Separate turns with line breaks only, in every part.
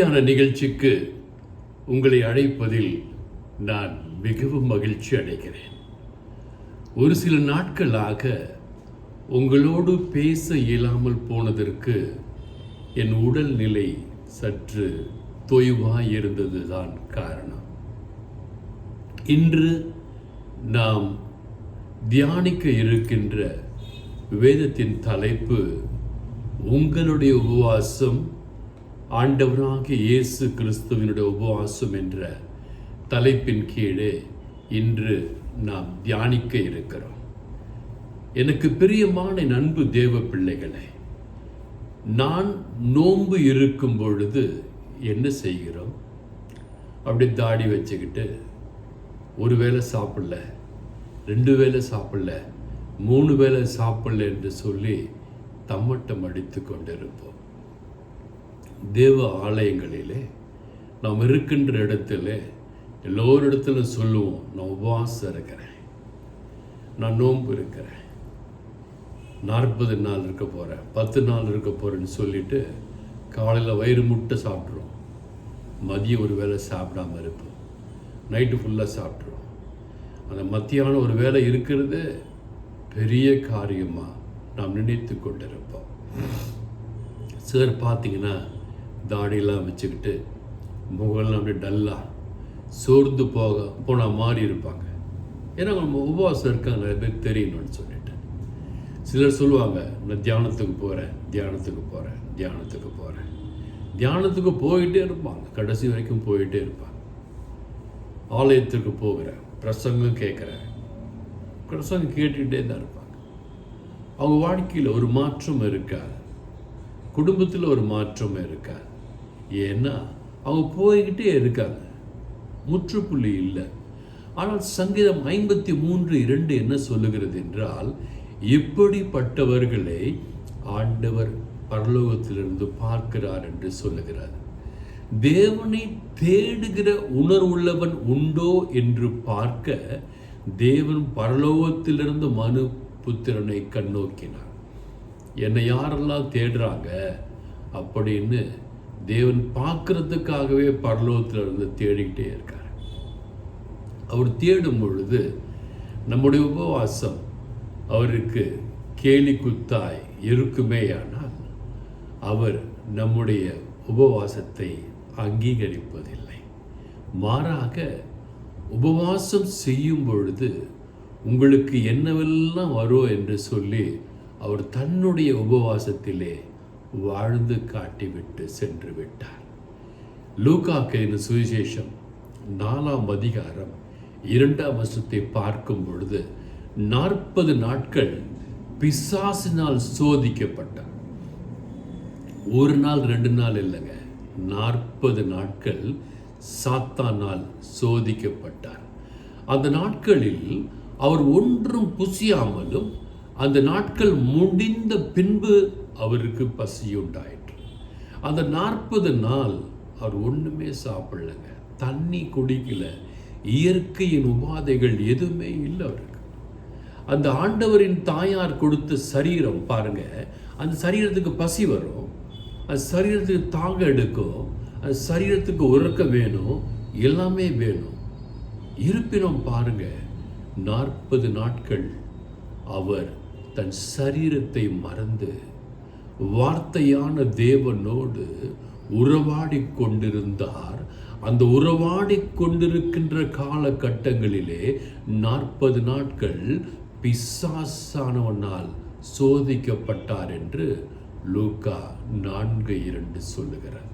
இப்படியான நிகழ்ச்சிக்கு உங்களை அழைப்பதில் நான் மிகவும் மகிழ்ச்சி அடைகிறேன். ஒரு சில நாட்களாக உங்களோடு பேச இயலாமல் போனதற்கு என் உடல்நிலை சற்று தொய்வாக இருந்தது தான் காரணம். இன்று நாம் தியானிக்க இருக்கின்ற வேதத்தின் தலைப்பு உங்களுடைய உபவாசம், ஆண்டவராகிய இயேசு கிறிஸ்துவினுடைய உபவாசம் என்ற தலைப்பின் கீழே இன்று நாம் தியானிக்க இருக்கிறோம். எனக்கு பிரியமான என் அன்பு தேவ பிள்ளைகளே, நான் நோன்பு இருக்கும் பொழுது என்ன செய்கிறோம்? அப்படி தாடி வச்சுக்கிட்டு ஒரு வேளை சாப்பிடல, 2 வேளை சாப்பிடல, 3 வேளை சாப்பிடல என்று சொல்லி தம்மட்டம் அடித்து கொண்டிருப்போம். தேவ ஆலயங்களிலே நாம் இருக்கின்ற இடத்துல எல்லோரிடத்துல சொல்லுவோம், நான் உபவாசம் இருக்கிறேன், நான் நோன்பு இருக்கிறேன், 40 நாள் இருக்க போகிறேன், 10 நாள் இருக்க போகிறேன்னு சொல்லிட்டு காலையில் வயிறு முட்டை சாப்பிட்ருவோம், மதியம் ஒரு வேளை சாப்பிடாமல் இருப்போம், நைட்டு ஃபுல்லாக சாப்பிட்ருவோம். அந்த மத்தியானம் ஒரு வேளை இருக்கிறது பெரிய காரியமாக நாம் நினைத்து கொண்டிருப்போம். சிலர் பார்த்தீங்கன்னா தாடியெல்லாம் வச்சுக்கிட்டு முகம்லாம் அப்படியே டல்லாக சோர்ந்து போன மாதிரி இருப்பாங்க. ஏன்னா நம்ம உபவாசம் இருக்காங்க, நிறைய பேர் தெரியணும்னு சொல்லிட்டு. சிலர் சொல்லுவாங்க, நான் தியானத்துக்கு போகிறேன், தியானத்துக்கு போயிட்டே இருப்பாங்க, கடைசி வரைக்கும் போயிட்டே இருப்பாங்க. ஆலயத்துக்கு போகிறேன், பிரசங்கம் கேட்குறேன், பிரசங்கம் கேட்டுக்கிட்டே தான் இருப்பாங்க. அவங்க வாழ்க்கையில் ஒரு மாற்றம் இருக்காது, குடும்பத்தில் ஒரு மாற்றம் இருக்காது. ஏன்னா அவங்க போய்கிட்டே இருக்காங்க, முற்றுப்புள்ளி இல்லை. ஆனால் சங்கீதம் 53:2 என்ன சொல்லுகிறது என்றால், இப்படிப்பட்டவர்களை ஆண்டவர் பரலோகத்திலிருந்து பார்க்கிறார் என்று சொல்லுகிறார். தேவனை தேடுகிற உணர்வுள்ளவன் உண்டோ என்று பார்க்க தேவன் பரலோகத்திலிருந்து மனு புத்திரனை கண்ணோக்கினார். என்னை யாரெல்லாம் தேடுறாங்க அப்படின்னு தேவன் பார்க்கறதுக்காகவே பரலோகத்தில் இருந்து தேடிக்கிட்டே இருக்கார். அவர் தேடும் பொழுது நம்முடைய உபவாசம் அவருக்கு கேலி குத்தாய் இருக்குமேயானால் அவர் நம்முடைய உபவாசத்தை அங்கீகரிப்பதில்லை. மாறாக உபவாசம் செய்யும் பொழுது உங்களுக்கு என்னவெல்லாம் வரும் என்று சொல்லி அவர் தன்னுடைய உபவாசத்திலே வாழ்ந்து காட்டிவிட்டு சென்று விட்டார். லூக்காவின் சுவிசேஷம் 4ஆம் அதிகாரம் 2ஆம் வசனத்தை பார்க்கும் பொழுது 40 நாட்கள் பிசாசினால் சோதிக்கப்பட்டார். 1 நாள் 2 நாள் இல்லைங்க, 40 நாட்கள் சாத்தானால் சோதிக்கப்பட்டார். அந்த நாட்களில் அவர் ஒன்றும் புசியாமலும், அந்த நாட்கள் முடிந்த பின்பு அவருக்கு பசியுண்டாயிற்று. அந்த 40 நாள் அவர் ஒன்றுமே சாப்பிடலைங்க, தண்ணி குடிக்கல, இயற்கையின் உபாதைகள் எதுவுமே இல்லை அவருக்கு. அந்த ஆண்டவரின் தாயார் கொடுத்த சரீரம் பாருங்க, அந்த சரீரத்துக்கு பசி வரும், அந்த சரீரத்துக்கு தாங்க எடுக்கும், அந்த சரீரத்துக்கு உறக்க வேணும், எல்லாமே வேணும். இருப்பினும் பாருங்க, 40 நாட்கள் அவர் தன் சரீரத்தை மறந்து வார்த்தையான தேவனோடு உறவாடி கொண்டிருந்தார். அந்த உறவாடி கொண்டிருக்கின்ற காலகட்டங்களிலே 40 நாட்கள் பிசாசானவனால் சோதிக்கப்பட்டார் என்று லூக்கா 4:2 சொல்லுகிறார்.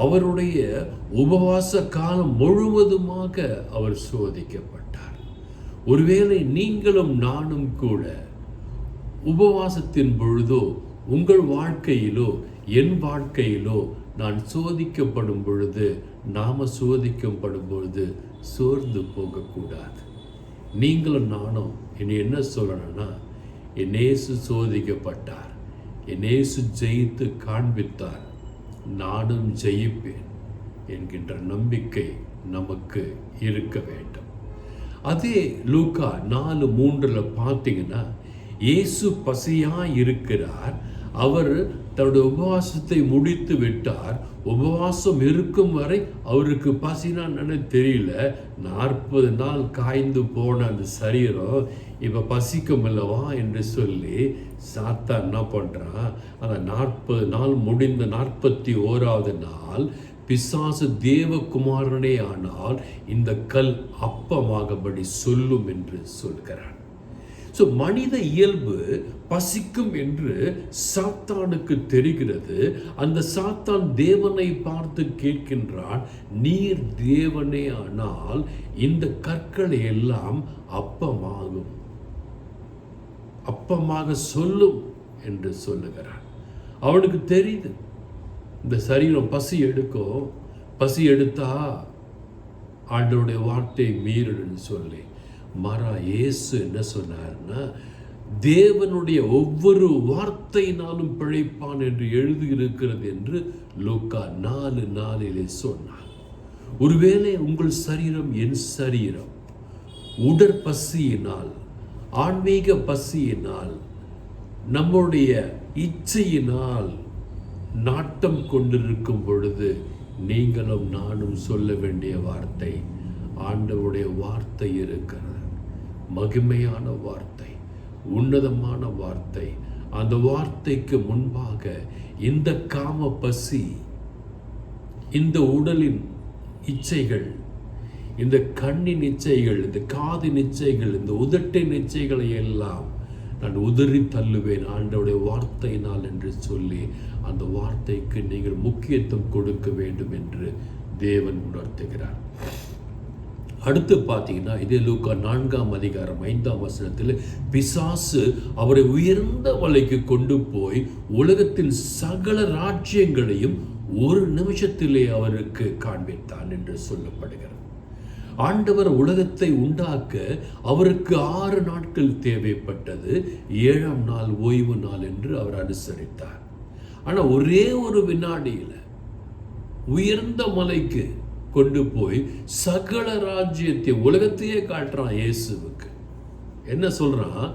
அவருடைய உபவாச காலம் முழுவதுமாக அவர் சோதிக்கப்பட்டார். ஒருவேளை நீங்களும் நானும் கூட உபவாசத்தின் பொழுதோ, உங்கள் வாழ்க்கையிலோ என் வாழ்க்கையிலோ நான் சோதிக்கப்படும் பொழுது, நாம சோதிக்கப்படும் பொழுது சோர்ந்து போகக்கூடாது. நீங்களும் நானும் இனி என்ன சொல்லணும்னா, என் இயேசு சோதிக்கப்பட்டார், என் இயேசு ஜெயித்து காண்பித்தார், நானும் ஜெயிப்பேன் என்கின்ற நம்பிக்கை நமக்கு இருக்க வேண்டும். அதே லூக்கா 4:3 பார்த்தீங்கன்னா, இயேசு பசியாக இருக்கிறார், அவர் தன்னுடைய உபவாசத்தை முடித்து விட்டார். உபவாசம் இருக்கும் வரை அவருக்கு பசினான்னு தெரியல. 40 நாள் காய்ந்து போன அந்த சரீரம் இப்போ பசிக்கும் அல்லவா என்று சொல்லி சாத்தான் என்ன பண்ணுறான், அந்த 40 நாள் முடிந்த 41வது நாள் பிசாசு தேவகுமாரனே ஆனால் இந்த கல் அப்பமாகபடி சொல்லும் என்று சொல்கிறான். ஸோ மனித இயல்பு பசிக்கும் என்று சாத்தானுக்கு தெரிகிறது. அந்த சாத்தான் தேவனை பார்த்து கேட்கின்றான், நீர் தேவனே ஆனால் இந்த கற்களை எல்லாம் அப்பமாகும், அப்பமாக சொல்லும் என்று சொல்லுகிறான். அவனுக்கு தெரியுது இந்த சரீரம் பசி எடுக்கும், பசி எடுத்தா ஆண்டவருடைய வார்த்தை மீறுன்னு சொல்லி. மாறா இயேசு என்ன சொன்னார்னா, தேவனுடைய ஒவ்வொரு வார்த்தையினாலும் பிழைப்பான் என்று எழுதியிருக்கிறது என்று லூக்கா 4:4 சொன்னார். ஒருவேளை உங்கள் சரீரம் என் சரீரம் உடற்பசியினால், ஆன்மீக பசியினால், நம்முடைய இச்சையினால் நாட்டம் கொண்டிருக்கும் பொழுது நீங்களும் நானும் சொல்ல வேண்டிய வார்த்தை, ஆண்டவருடைய வார்த்தை இருக்கிறது, மகிமையான வார்த்தை, உன்னதமான வார்த்தை. அந்த வார்த்தைக்கு முன்பாக இந்த காம பசி, இந்த உடலின் இச்சைகள், இந்த கண்ணின் இச்சைகள், இந்த காதின் இச்சைகள், இந்த உதட்டின் இச்சைகளை எல்லாம் நான் உதறி தள்ளுவேன் ஆண்டவருடைய வார்த்தையினால் என்று சொல்லி அந்த வார்த்தைக்கு நீங்கள் முக்கியத்துவம் கொடுக்க வேண்டும் என்று தேவன் உணர்த்துகிறார். அடுத்து பார்த்தீங்கன்னா இதே லூக்கா 4:5 பிசாசு அவரை உயர்ந்த மலைக்கு கொண்டு போய் உலகத்தின் சகல ராஜ்யங்களையும் ஒரு நிமிஷத்திலே அவருக்கு காண்பித்தான் என்று சொல்லப்படுகிறது. ஆண்டவர் உலகத்தை உண்டாக்க அவருக்கு 6 நாட்கள் தேவைப்பட்டது. 7ஆம் நாள் ஓய்வு நாள் என்று அவர் அனுசரித்தார். ஆனால் ஒரே ஒரு வினாடியில் உயர்ந்த மலைக்கு கொண்டு போய் சகல ராஜ்யத்தை, உலகத்தையே காட்டுறான் இயேசுவுக்கு. என்ன சொல்றான்,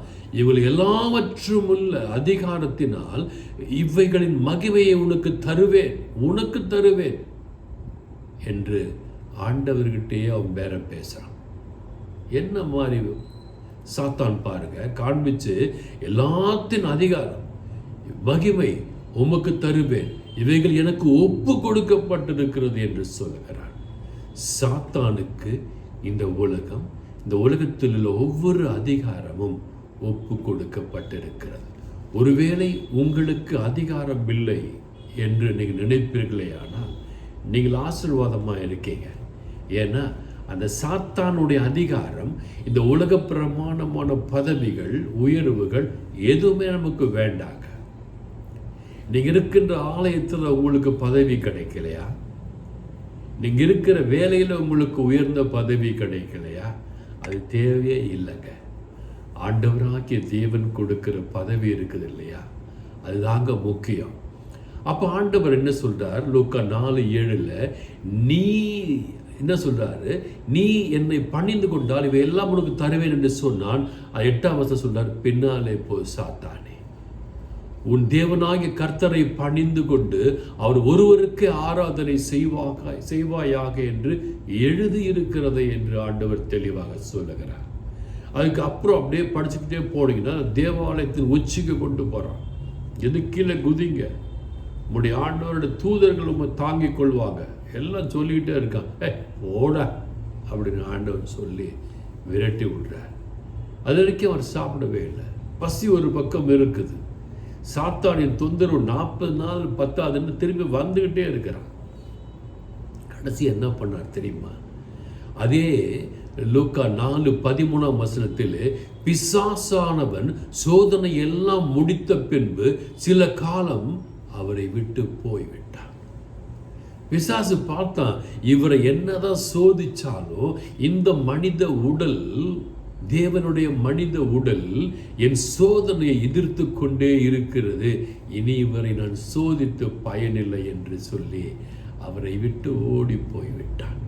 இவள் எல்லாவற்றும் உள்ள அதிகாரத்தினால் இவைகளின் மகிமையை உனக்கு தருவேன் என்று ஆண்டவர்கிட்டயே அவன் பேர பேசுறான். என்ன மாதிரி சாத்தான் பாருங்க, காண்பிச்சு எல்லாத்தின் அதிகாரம் மகிமை உமக்கு தருவேன், இவைகள் எனக்கு ஒப்பு கொடுக்கப்பட்டிருக்கிறது என்று சொல்லுகிறான். சாத்தானுக்கு இந்த உலகத்தில் உள்ள ஒவ்வொரு அதிகாரமும் ஒப்பு கொடுக்கப்பட்டிருக்கிறது. ஒருவேளை உங்களுக்கு அதிகாரம் இல்லை என்று நீங்கள் நினைப்பீர்களே, ஆனால் நீங்கள் ஆசீர்வாதமாக இருக்கீங்க. ஏன்னா அந்த சாத்தானுடைய அதிகாரம், இந்த உலக பிரமாணமான பதவிகள், உயர்வுகள் எதுவுமே நமக்கு வேண்டாங்க. நீங்கள் இருக்கின்ற ஆலயத்தில் உங்களுக்கு பதவி கிடைக்கலையா, நீங்கள் இருக்கிற வேலையில் உங்களுக்கு உயர்ந்த பதவி கிடைக்கலையா, அது தேவையே இல்லைங்க. ஆண்டவராகிய தேவன் கொடுக்கிற பதவி இருக்குது இல்லையா, அதுதாங்க முக்கியம். அப்போ ஆண்டவர் என்ன சொல்றார், லூக்கா 4:7 நீ என்ன சொல்றாரு, நீ என்னை பணிந்து கொண்டால் இவை எல்லாம் உனக்கு தருவேன் என்று சொன்னான். 8ஆம் வசனம் சொல்றார், பின்னாலே போய் சாத்தானே, உன் தேவனாகிய கர்த்தரை பணிந்து கொண்டு அவர் ஒருவருக்கு ஆராதனை செய்வாயாக என்று எழுதியிருக்கிறதை என்று ஆண்டவர் தெளிவாக சொல்லுகிறார். அதுக்கு அப்புறம் அப்படியே படிச்சுக்கிட்டே போனீங்கன்னா தேவாலயத்தின் உச்சிக்கு கொண்டு போகிறான். எது கீழே குதிங்க, உங்களுடைய ஆண்டவருடைய தூதர்கள் உங்க தாங்கிக் கொள்வாங்க, எல்லாம் சொல்லிக்கிட்டே இருக்கான். ஓட அப்படின்னு ஆண்டவர் சொல்லி விரட்டி விடுறார். அது வரைக்கும் அவர் சாப்பிடவே இல்லை. பசி ஒரு பக்கம் இருக்குது, சாத்தானின் தொந்தரவு 40 நாள் பத்தாதுன்னு திரும்பி வந்துகிட்டே இருக்கிறான். கடைசி என்ன பண்ணார் தெரியுமா, அதே லூக்கா 4:13 பிசாசானவன் சோதனை எல்லாம் முடித்த பின்பு சில காலம் அவரை விட்டு போய்விட்டான். பிசாசு பார்த்தான், இவரை என்னதான் சோதிச்சாலும் இந்த மனித உடல், தேவனுடைய மனித உடல் என் சோதனையை எதிர்த்து கொண்டே இருக்கிறது, இனி இவரை நான் சோதித்து பயனில்லை என்று சொல்லி அவரை விட்டு ஓடி போய்விட்டான்.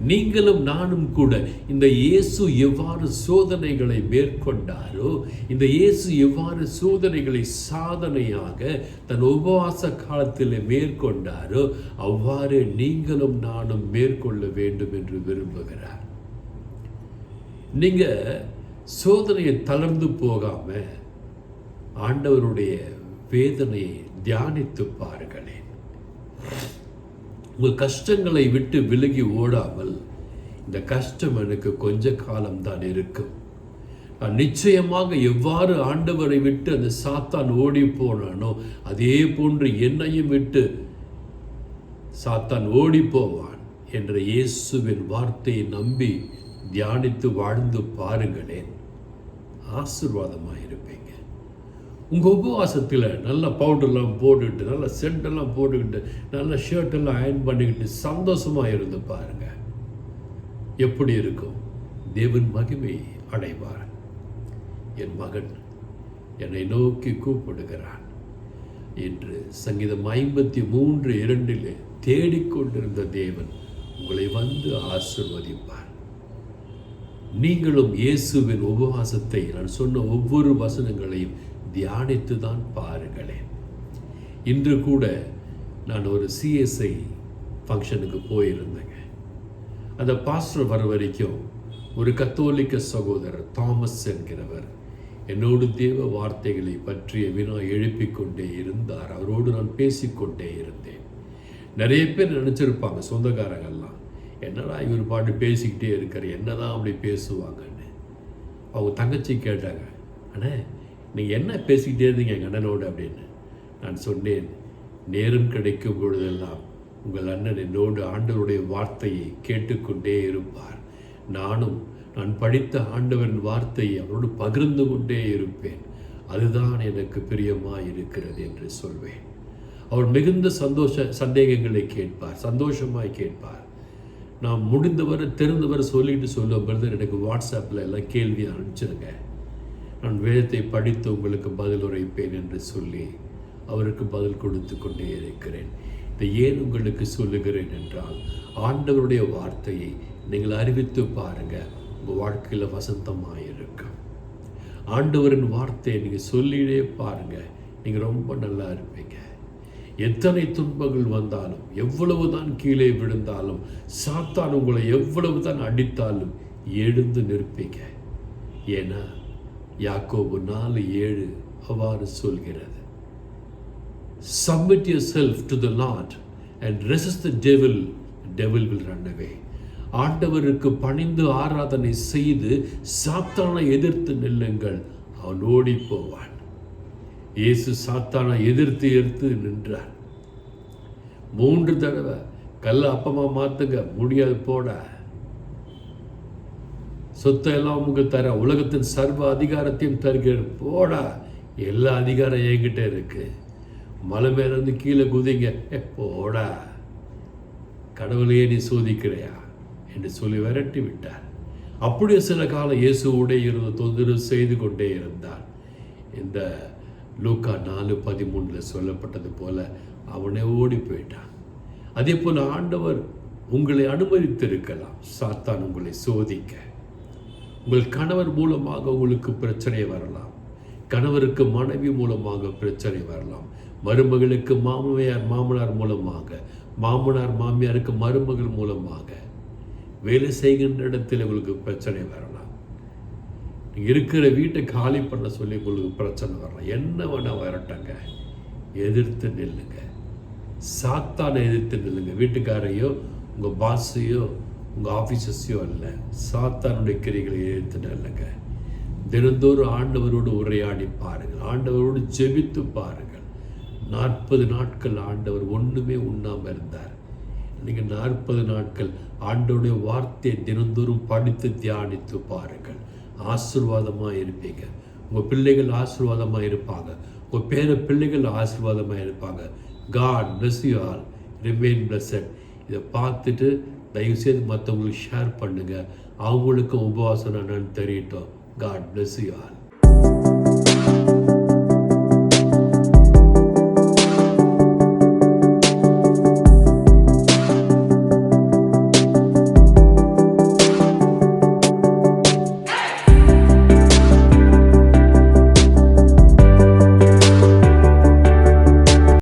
நீங்களும் நானும் கூட இந்த இயேசு எவ்வாறு சோதனைகளை மேற்கொண்டாரோ, இந்த இயேசு எவ்வாறு சோதனைகளை சாதனையாக தன் உபவாச காலத்தில் மேற்கொண்டாரோ, அவ்வாறு நீங்களும் நானும் மேற்கொள்ள வேண்டும் என்று விரும்புகிறார். நீங்க சோதனையை தளர்ந்து போகாம ஆண்டவருடைய வேதனையை தியானித்து பாருங்களேன். உங்கள் கஷ்டங்களை விட்டு விலகி ஓடாமல், இந்த கஷ்டம் எனக்கு கொஞ்ச காலம்தான் இருக்கும், நான் நிச்சயமாக எவ்வாறு ஆண்டவரை விட்டு அந்த சாத்தான் ஓடி போனானோ அதே போன்று என்னையும் விட்டு சாத்தான் ஓடி போவான் என்ற இயேசுவின் வார்த்தையை நம்பி தியானித்து வாழ்ந்து பாருங்களேன், ஆசீர்வாதமாக இருப்பீங்க. உங்கள் உபவாசத்தில் நல்ல பவுடர்லாம் போட்டுக்கிட்டு, நல்ல சென்டெல்லாம் போட்டுக்கிட்டு, நல்ல ஷர்ட்டெல்லாம் அயர்ன் பண்ணிக்கிட்டு சந்தோஷமாக இருந்து பாருங்கள். எப்படி இருக்கும்? தேவன் மகிமை அடைவார். என் மகன் என்னை நோக்கி கூப்பிடுகிறான் என்று சங்கீதம் 53:2 தேடிக்கொண்டிருந்த தேவன் உங்களை வந்து ஆசீர்வதிப்பார். நீங்களும் இயேசுவின் உபவாசத்தை நான் சொன்ன ஒவ்வொரு வசனங்களையும் தியானித்து தான் பாருங்களேன். இன்று கூட நான் ஒரு சிஎஸ்ஐ ஃபங்க்ஷனுக்கு போயிருந்தேங்க. அந்த பாஸ்டர் வர வரைக்கும் ஒரு கத்தோலிக்க சகோதரர் தாமஸ் என்கிறவர் என்னோடு தேவ வார்த்தைகளை பற்றிய வினா எழுப்பிக்கொண்டே இருந்தார். அவரோடு நான் பேசிக்கொண்டே இருந்தேன். நிறைய பேர் நினச்சிருப்பாங்க, சொந்தக்காரங்கள்லாம், என்னடா இவர் பாட்டு பேசிக்கிட்டே இருக்கார், என்னதான் அப்படி பேசுவாங்கன்னு. அவங்க தங்கச்சி கேட்டாங்க, அண்ணே நீங்கள் என்ன பேசிக்கிட்டே இருந்தீங்க எங்கள் அண்ணனோடு அப்படின்னு. நான் சொன்னேன், நேரம் கிடைக்கும் பொழுதெல்லாம் உங்கள் அண்ணன் என்னோடு ஆண்டவருடைய வார்த்தையை கேட்டுக்கொண்டே இருப்பார். நான் படித்த ஆண்டவரின் வார்த்தையை அவரோடு பகிர்ந்து கொண்டே இருப்பேன். அதுதான் எனக்கு பிரியமாக இருக்கிறது என்று சொல்வேன். அவர் மிகுந்த சந்தேகங்களை கேட்பார், சந்தோஷமாய் கேட்பார். நான் முடிந்தவரை தெரிந்தவரை சொல்லுவேன், பிரதர் எனக்கு வாட்ஸ்அப்பில் எல்லாம் கேள்வி அனுப்பிச்சிருங்க, நான் வேதத்தை படித்து உங்களுக்கு பதில் உரைப்பேன் என்று சொல்லி அவருக்கு பதில் கொடுத்து கொண்டே இருக்கிறேன். இதை ஏன் உங்களுக்கு சொல்லுகிறேன் என்றால், ஆண்டவருடைய வார்த்தையை நீங்கள் அறிவித்து பாருங்கள், உங்கள் வாழ்க்கையில் வசந்தமாக இருக்கும். ஆண்டவரின் வார்த்தையை நீங்கள் சொல்லிடே பாருங்கள், நீங்கள் ரொம்ப நல்லா இருப்பீங்க. எத்தனை துன்பங்கள் வந்தாலும், எவ்வளவு தான் கீழே விழுந்தாலும், சாத்தான் உங்களை எவ்வளவு தான் அடித்தாலும் எழுந்து நிற்பீங்க. ஏன்னா யாக்கோபு 4:7 அவ்வாறு சொல்கிறது, submit yourself to the Lord and resist the devil will run away. ஆண்டவருக்கு பணிந்து ஆராதனை செய்து சாத்தானை எதிர்த்து நில்லுங்கள், அவன் ஓடி போவான். இயேசு சாத்தானை எதிர்த்து நின்றார். 3 தடவை கல்ல அப்பமா மாத்துங்க, முடியாது போட, சொத்தை எல்லாம் உங்களுக்கு தர, உலகத்தின் சர்வ அதிகாரத்தையும் தருகிறேன், போடா, எல்லா அதிகாரம் என்கிட்ட இருக்கு, மலை மேலேருந்து கீழே குதிங்க, போடா, கடவுளையே நீ சோதிக்கிறையா என்று சொல்லி விரட்டி விட்டார். அப்படியே சில காலம் இயேசுவோட இருந்து தொந்தரவு செய்து கொண்டே இருந்தார். இந்த லூக்கா 4:13 சொல்லப்பட்டது போல அவனே ஓடி போயிட்டான். அதே போல் ஆண்டவர் உங்களை அனுமதித்திருக்கலாம் சாத்தான் உங்களை சோதிக்க. உங்கள் கணவர் மூலமாக உங்களுக்கு பிரச்சனை வரலாம், கணவருக்கு மனைவி மூலமாக பிரச்சனை வரலாம், மருமகளுக்கு மாமனார் மூலமாக, மாமனார் மாமியாருக்கு மருமகள் மூலமாக, வேலை செய்கின்ற இடத்தில் உங்களுக்கு பிரச்சனை வரலாம், நீங்கள் இருக்கிற வீட்டை காலி பண்ண சொல்லி உங்களுக்கு பிரச்சனை வரலாம். என்ன வேணால் வரட்டங்க, எதிர்த்து நில்லுங்க, சாத்தானை எதிர்த்து நில்லுங்க. வீட்டுக்காரையோ உங்கள் பாஸையோ உங்கள் ஆஃபீஸஸையோ அல்ல, சாத்தானுடைய கிரிகளை எதிர்த்து நில்லுங்க. தினந்தோறும் ஆண்டவரோடு உரையாடி பாருங்கள், ஆண்டவரோடு ஜெபித்து பாருங்கள். 40 நாட்கள் ஆண்டவர் ஒன்றுமே உண்ணாமல் இருந்தார். நீங்கள் 40 நாட்கள் ஆண்டவருடைய வார்த்தையை தினந்தோறும் படித்து தியானித்து பாருங்கள், ஆசீர்வாதமாக இருப்பீங்க. உங்கள் பிள்ளைகள் ஆசீர்வாதமாக இருப்பாங்க, உங்கள் பேர பிள்ளைகள் ஆசீர்வாதமாக இருப்பாங்க. God bless you all, remain blessed. இதை பார்த்துட்டு தயவுசெய்து மற்றவங்களுக்கு ஷேர் பண்ணுங்கள், அவங்களுக்கும் உபவாசம் என்னன்னு தெரியட்டும். God bless you all.